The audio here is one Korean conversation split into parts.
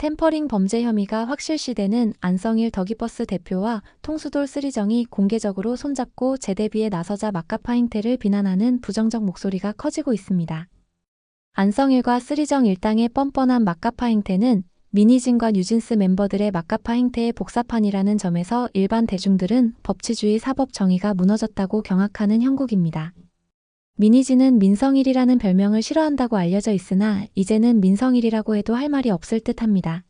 템퍼링 범죄 혐의가 확실시되는 안성일 더기버스 대표와 통수돌 쓰리정이 공개적으로 손잡고 재대비에 나서자 막가파 행태를 비난하는 부정적 목소리가 커지고 있습니다. 안성일과 쓰리정 일당의 뻔뻔한 막가파 행태는 미니진과 뉴진스 멤버들의 막가파 행태의 복사판이라는 점에서 일반 대중들은 법치주의 사법 정의가 무너졌다고 경악하는 형국입니다. 미니진은 민성일이라는 별명을 싫어한다고 알려져 있으나 이제는 민성일이라고 해도 할 말이 없을 듯합니다.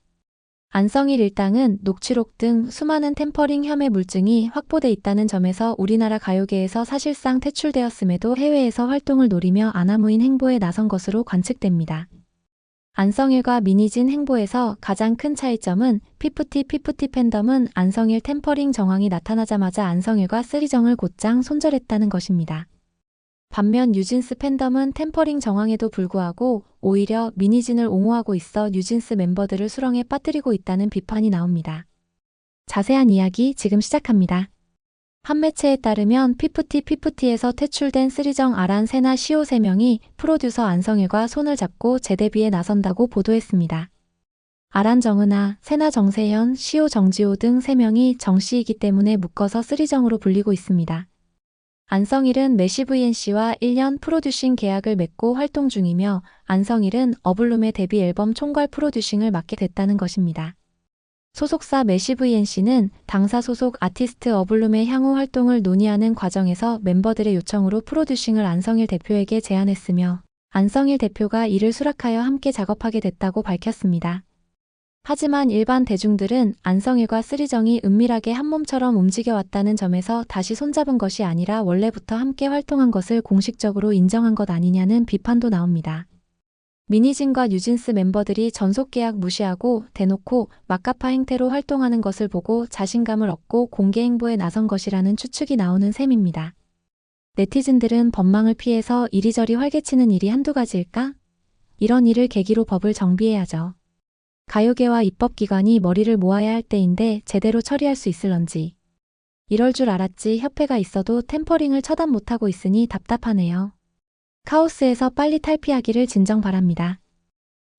안성일 일당은 녹취록 등 수많은 템퍼링 혐의 물증이 확보돼 있다는 점에서 우리나라 가요계에서 사실상 퇴출되었음에도 해외에서 활동을 노리며 아나무인 행보에 나선 것으로 관측됩니다. 안성일과 미니진 행보에서 가장 큰 차이점은 피프티 팬덤은 안성일 템퍼링 정황이 나타나자마자 안성일과 쓰리정을 곧장 손절했다는 것입니다. 반면 뉴진스 팬덤은 템퍼링 정황에도 불구하고 오히려 미니진을 옹호하고 있어 뉴진스 멤버들을 수렁에 빠뜨리고 있다는 비판이 나옵니다. 자세한 이야기 지금 시작합니다. 한 매체에 따르면 피프티에서 퇴출된 쓰리정 아란 세나 시오 3명이 프로듀서 안성일과 손을 잡고 재데뷔에 나선다고 보도했습니다. 아란 정은아, 세나 정세현, 시오 정지호 등 3명이 정씨이기 때문에 묶어서 쓰리정으로 불리고 있습니다. 안성일은 메시VNC와 1년 프로듀싱 계약을 맺고 활동 중이며 안성일은 어블룸의 데뷔 앨범 총괄 프로듀싱을 맡게 됐다는 것입니다. 소속사 메시VNC는 당사 소속 아티스트 어블룸의 향후 활동을 논의하는 과정에서 멤버들의 요청으로 프로듀싱을 안성일 대표에게 제안했으며 안성일 대표가 이를 수락하여 함께 작업하게 됐다고 밝혔습니다. 하지만 일반 대중들은 안성일과 쓰리정이 은밀하게 한몸처럼 움직여왔다는 점에서 다시 손잡은 것이 아니라 원래부터 함께 활동한 것을 공식적으로 인정한 것 아니냐는 비판도 나옵니다. 미니진과 뉴진스 멤버들이 전속계약 무시하고 대놓고 막가파 행태로 활동하는 것을 보고 자신감을 얻고 공개 행보에 나선 것이라는 추측이 나오는 셈입니다. 네티즌들은 법망을 피해서 이리저리 활개치는 일이 한두 가지일까? 이런 일을 계기로 법을 정비해야죠. 가요계와 입법기관이 머리를 모아야 할 때인데 제대로 처리할 수 있을런지. 이럴 줄 알았지 협회가 있어도 템퍼링을 처단 못하고 있으니 답답하네요. 카오스에서 빨리 탈피하기를 진정 바랍니다.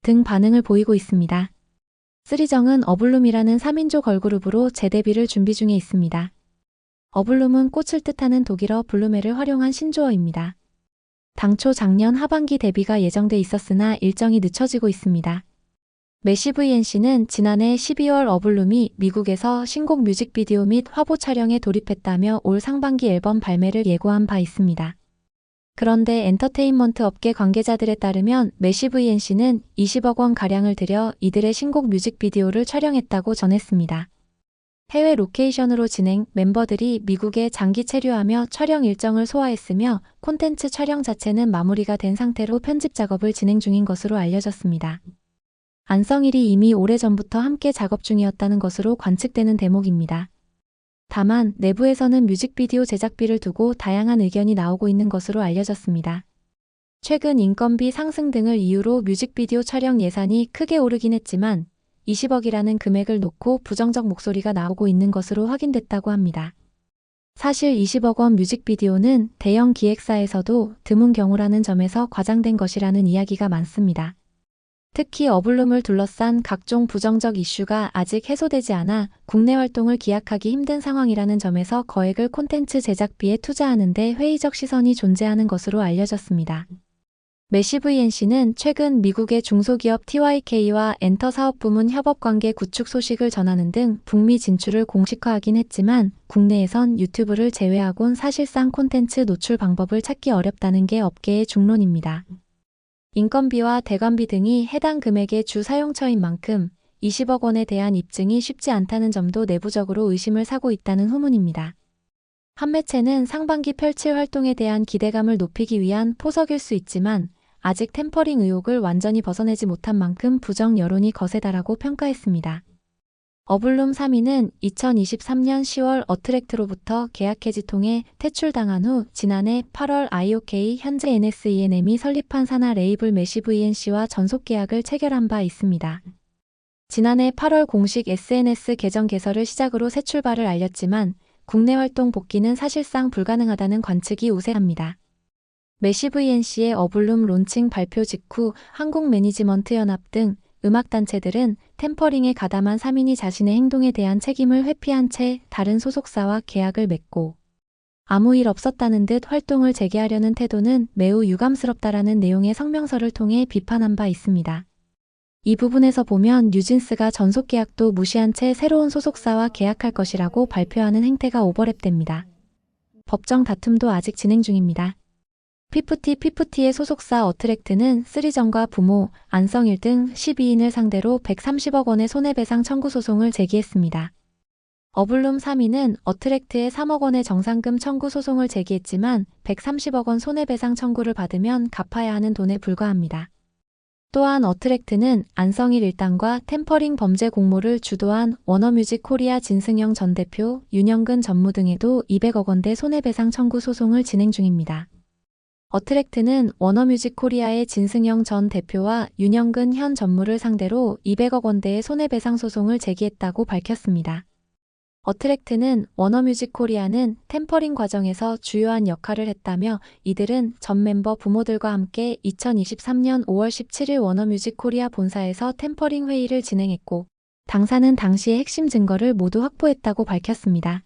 등 반응을 보이고 있습니다. 쓰리정은 어블룸이라는 3인조 걸그룹으로 재데뷔를 준비 중에 있습니다. 어블룸은 꽃을 뜻하는 독일어 블루메를 활용한 신조어입니다. 당초 작년 하반기 데뷔가 예정돼 있었으나 일정이 늦춰지고 있습니다. 메시VNC는 지난해 12월 어블룸이 미국에서 신곡 뮤직비디오 및 화보 촬영에 돌입했다며 올 상반기 앨범 발매를 예고한 바 있습니다. 그런데 엔터테인먼트 업계 관계자들에 따르면 메시VNC는 20억 원 가량을 들여 이들의 신곡 뮤직비디오를 촬영했다고 전했습니다. 해외 로케이션으로 진행, 멤버들이 미국에 장기 체류하며 촬영 일정을 소화했으며 콘텐츠 촬영 자체는 마무리가 된 상태로 편집 작업을 진행 중인 것으로 알려졌습니다. 안성일이 이미 오래전부터 함께 작업 중이었다는 것으로 관측되는 대목입니다. 다만 내부에서는 뮤직비디오 제작비를 두고 다양한 의견이 나오고 있는 것으로 알려졌습니다. 최근 인건비 상승 등을 이유로 뮤직비디오 촬영 예산이 크게 오르긴 했지만 20억이라는 금액을 놓고 부정적 목소리가 나오고 있는 것으로 확인됐다고 합니다. 사실 20억 원 뮤직비디오는 대형 기획사에서도 드문 경우라는 점에서 과장된 것이라는 이야기가 많습니다. 특히 어블룸을 둘러싼 각종 부정적 이슈가 아직 해소되지 않아 국내 활동을 기약하기 힘든 상황이라는 점에서 거액을 콘텐츠 제작비에 투자하는 데 회의적 시선이 존재하는 것으로 알려졌습니다. 메시VNC는 최근 미국의 중소기업 TYK와 엔터 사업부문 협업관계 구축 소식을 전하는 등 북미 진출을 공식화하긴 했지만 국내에선 유튜브를 제외하곤 사실상 콘텐츠 노출 방법을 찾기 어렵다는 게 업계의 중론입니다. 인건비와 대관비 등이 해당 금액의 주 사용처인 만큼 20억 원에 대한 입증이 쉽지 않다는 점도 내부적으로 의심을 사고 있다는 후문입니다. 한 매체는 상반기 펼칠 활동에 대한 기대감을 높이기 위한 포석일 수 있지만 아직 템퍼링 의혹을 완전히 벗어내지 못한 만큼 부정 여론이 거세다라고 평가했습니다. 어블룸 3위는 2023년 10월 어트랙트로부터 계약 해지 통해 퇴출당한 후 지난해 8월 IOK 현재 NSENM이 설립한 산하 레이블 메시VNC와 전속 계약을 체결한 바 있습니다. 지난해 8월 공식 SNS 계정 개설을 시작으로 새 출발을 알렸지만 국내 활동 복귀는 사실상 불가능하다는 관측이 우세합니다. 메시VNC의 어블룸 론칭 발표 직후 한국 매니지먼트 연합 등 음악단체들은 템퍼링에 가담한 3인이 자신의 행동에 대한 책임을 회피한 채 다른 소속사와 계약을 맺고 아무 일 없었다는 듯 활동을 재개하려는 태도는 매우 유감스럽다라는 내용의 성명서를 통해 비판한 바 있습니다. 이 부분에서 보면 뉴진스가 전속 계약도 무시한 채 새로운 소속사와 계약할 것이라고 발표하는 행태가 오버랩됩니다. 법정 다툼도 아직 진행 중입니다. 피프티의 소속사 어트랙트는 쓰리정과 부모, 안성일 등 12인을 상대로 130억 원의 손해배상 청구 소송을 제기했습니다. 어블룸 3위는 어트랙트에 3억 원의 정상금 청구 소송을 제기했지만 130억 원 손해배상 청구를 받으면 갚아야 하는 돈에 불과합니다. 또한 어트랙트는 안성일 일당과 템퍼링 범죄 공모를 주도한 워너뮤직 코리아 진승영 전 대표, 윤영근 전무 등에도 200억 원대 손해배상 청구 소송을 진행 중입니다. 어트랙트는 워너뮤직 코리아의 진승영 전 대표와 윤영근 현 전무를 상대로 200억 원대의 손해배상 소송을 제기했다고 밝혔습니다. 어트랙트는 워너뮤직 코리아는 템퍼링 과정에서 주요한 역할을 했다며 이들은 전 멤버 부모들과 함께 2023년 5월 17일 워너뮤직 코리아 본사에서 템퍼링 회의를 진행했고 당사는 당시의 핵심 증거를 모두 확보했다고 밝혔습니다.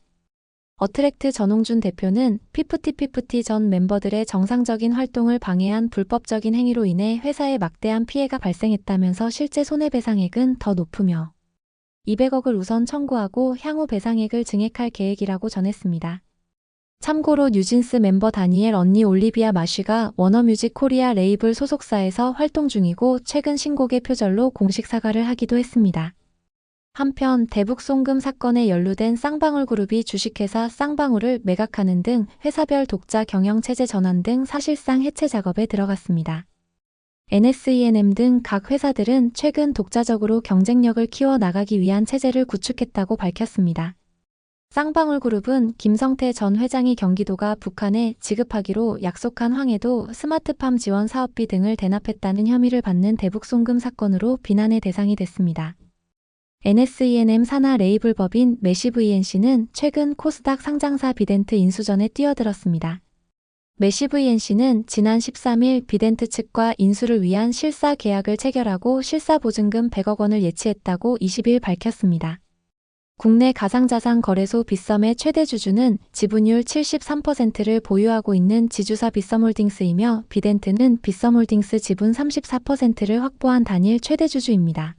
어트랙트 전홍준 대표는 피프티 전 멤버들의 정상적인 활동을 방해한 불법적인 행위로 인해 회사에 막대한 피해가 발생했다면서 실제 손해배상액은 더 높으며 200억을 우선 청구하고 향후 배상액을 증액할 계획이라고 전했습니다. 참고로 뉴진스 멤버 다니엘 언니 올리비아 마쉬가 워너뮤직 코리아 레이블 소속사에서 활동 중이고 최근 신곡의 표절로 공식 사과를 하기도 했습니다. 한편 대북 송금 사건에 연루된 쌍방울그룹이 주식회사 쌍방울을 매각하는 등 회사별 독자 경영체제 전환 등 사실상 해체 작업에 들어갔습니다. NSE&M 등 각 회사들은 최근 독자적으로 경쟁력을 키워 나가기 위한 체제를 구축했다고 밝혔습니다. 쌍방울그룹은 김성태 전 회장이 경기도가 북한에 지급하기로 약속한 황해도 스마트팜 지원 사업비 등을 대납했다는 혐의를 받는 대북 송금 사건으로 비난의 대상이 됐습니다. NSE&M 산하 레이블 법인 메시브ENC는 최근 코스닥 상장사 비덴트 인수전에 뛰어들었습니다. 메시브ENC는 지난 13일 비덴트 측과 인수를 위한 실사 계약을 체결하고 실사 보증금 100억 원을 예치했다고 20일 밝혔습니다. 국내 가상자산 거래소 빗썸의 최대 주주는 지분율 73%를 보유하고 있는 지주사 빗썸홀딩스이며 비덴트는 빗썸홀딩스 지분 34%를 확보한 단일 최대 주주입니다.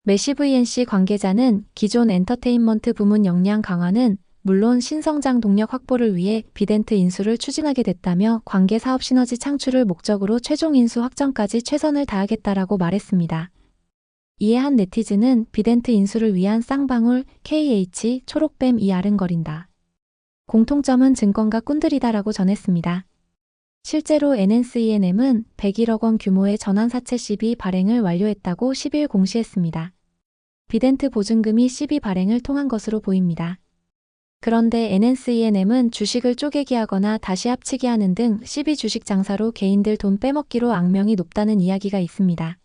메시브ENC 관계자는 기존 엔터테인먼트 부문 역량 강화는 물론 신성장 동력 확보를 위해 비덴트 인수를 추진하게 됐다며 관계 사업 시너지 창출을 목적으로 최종 인수 확정까지 최선을 다하겠다라고 말했습니다. 이에 한 네티즌은 비덴트 인수를 위한 쌍방울, KH, 초록뱀이 아른거린다. 공통점은 증권가 꾼들이다라고 전했습니다. 실제로 NSE&M은 101억 원 규모의 전환사채 CB 발행을 완료했다고 10일 공시했습니다. 비덴트 보증금이 CB 발행을 통한 것으로 보입니다. 그런데 NSE&M은 주식을 쪼개기 하거나 다시 합치기 하는 등 CB 주식 장사로 개인들 돈 빼먹기로 악명이 높다는 이야기가 있습니다.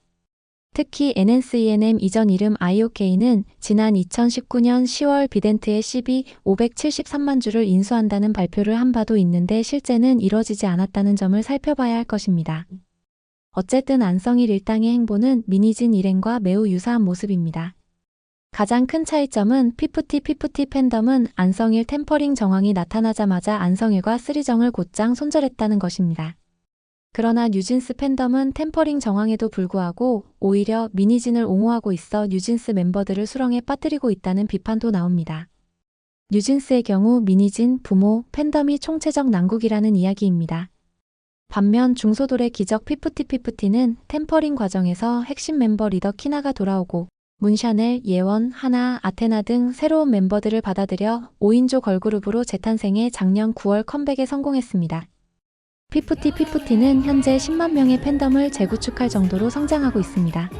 특히 NSE&M 이전 이름 IOK는 지난 2019년 10월 비덴트의 CB 573만 주를 인수한다는 발표를 한 바도 있는데 실제는 이뤄지지 않았다는 점을 살펴봐야 할 것입니다. 어쨌든 안성일 일당의 행보는 미니진 일행과 매우 유사한 모습입니다. 가장 큰 차이점은 피프티 팬덤은 안성일 템퍼링 정황이 나타나자마자 안성일과 쓰리정을 곧장 손절했다는 것입니다. 그러나 뉴진스 팬덤은 템퍼링 정황에도 불구하고 오히려 미니진을 옹호하고 있어 뉴진스 멤버들을 수렁에 빠뜨리고 있다는 비판도 나옵니다. 뉴진스의 경우 미니진, 부모, 팬덤이 총체적 난국이라는 이야기입니다. 반면 중소돌의 기적 피프티는 템퍼링 과정에서 핵심 멤버 리더 키나가 돌아오고 문샤넬, 예원, 하나, 아테나 등 새로운 멤버들을 받아들여 5인조 걸그룹으로 재탄생해 작년 9월 컴백에 성공했습니다. 피프티는 현재 10만 명의 팬덤을 재구축할 정도로 성장하고 있습니다.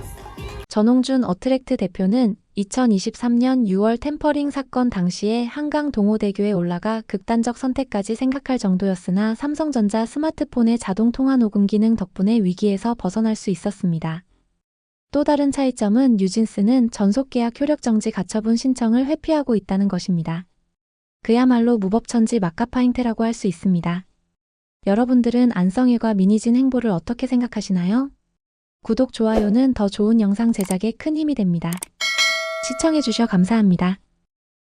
전홍준 어트랙트 대표는 2023년 6월 템퍼링 사건 당시에 한강 동호대교에 올라가 극단적 선택까지 생각할 정도였으나 삼성전자 스마트폰의 자동 통화 녹음 기능 덕분에 위기에서 벗어날 수 있었습니다. 또 다른 차이점은 뉴진스는 전속계약 효력정지 가처분 신청을 회피하고 있다는 것입니다. 그야말로 무법천지 막가파 행태라고 할 수 있습니다. 여러분들은 안성일과 미니진 행보를 어떻게 생각하시나요? 구독, 좋아요는 더 좋은 영상 제작에 큰 힘이 됩니다. 시청해주셔 감사합니다.